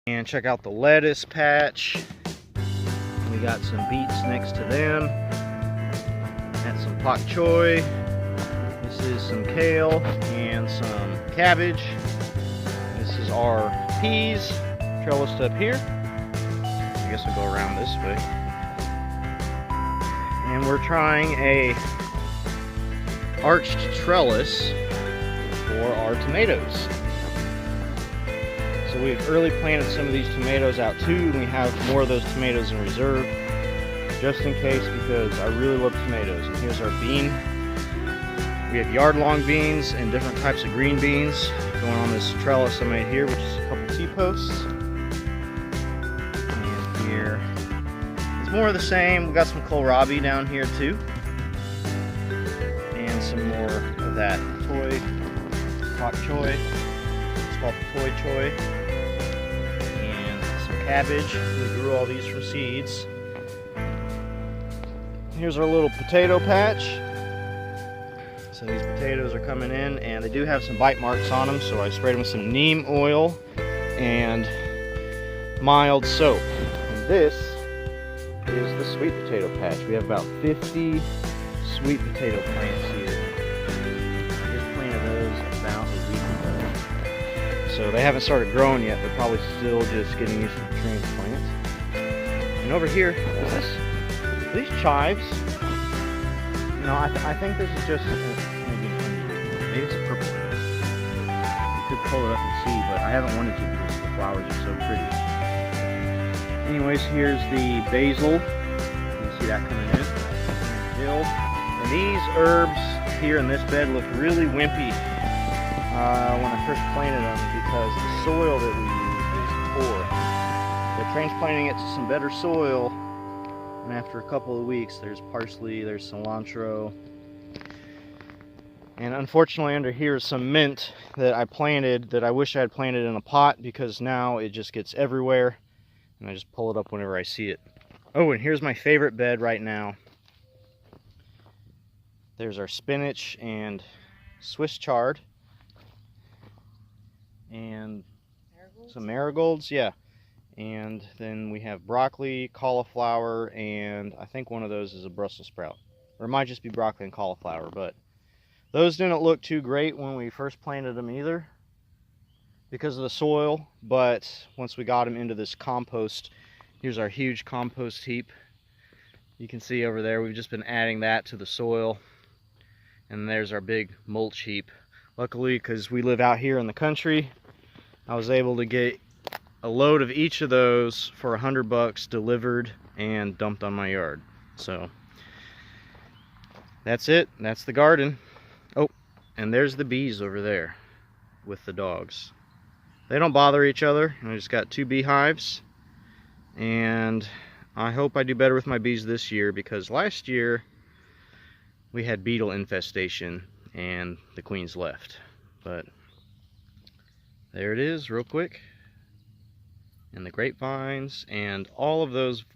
And check out the lettuce patch. We got some beets next to them. That's some pak choy. This is some kale and some cabbage. This is our peas trellised up here. I guess we'll go around this way. And we're trying a arched trellis for our tomatoes. So we've early planted some of these tomatoes out too, and we have more of those tomatoes in reserve, just in case, because I really love tomatoes. And here's our bean. We have yard-long beans and different types of green beans going on this trellis I made here, which is a couple T-posts. And here, it's more of the same. We've got some kohlrabi down here too. And some more of that pak choy. It's called toy choy. And some cabbage. We grew all these from seeds. Here's our little potato patch. So these potatoes are coming in, and they do have some bite marks on them, so I sprayed them with some neem oil and mild soap. And this is the sweet potato patch. We have about 50 sweet potato plants here. I just planted those about a week ago. So they haven't started growing yet. They're probably still just getting used to the transplants. And over here, what's this? These chives. No, I think this is just maybe it's a purple. You could pull it up and see, but I haven't wanted to because the flowers are so pretty. Anyways, here's the basil. You can see that coming in. Dill. And these herbs here in this bed look really wimpy when I first planted them because the soil that we use is poor. So transplanting it to some better soil. And after a couple of weeks, there's parsley, there's cilantro, and unfortunately under here is some mint that I planted that I wish I had planted in a pot, because now it just gets everywhere and I just pull it up whenever I see it. Oh, and here's my favorite bed right now. There's our spinach and Swiss chard and some marigolds, yeah. And then we have broccoli, cauliflower, and I think one of those is a Brussels sprout. Or it might just be broccoli and cauliflower, but those didn't look too great when we first planted them either because of the soil. But once we got them into this compost, here's our huge compost heap. You can see over there, we've just been adding that to the soil. And there's our big mulch heap. Luckily, because we live out here in the country, I was able to get a load of each of those for $100 delivered and dumped on my yard. So that's it. That's the garden. Oh, and there's the bees over there with the dogs. They don't bother each other. I just got 2 beehives, and I hope I do better with my bees this year, because last year we had beetle infestation and the queens left. But there it is real quick. And the grapevines and all of those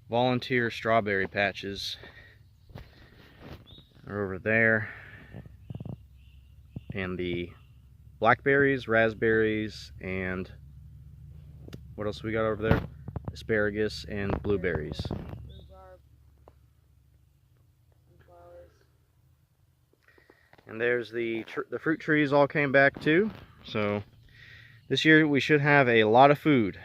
volunteer strawberry patches are over there, and the blackberries, raspberries, and what else we got over there? Asparagus and blueberries. And there's the fruit trees all came back too. So this year we should have a lot of food.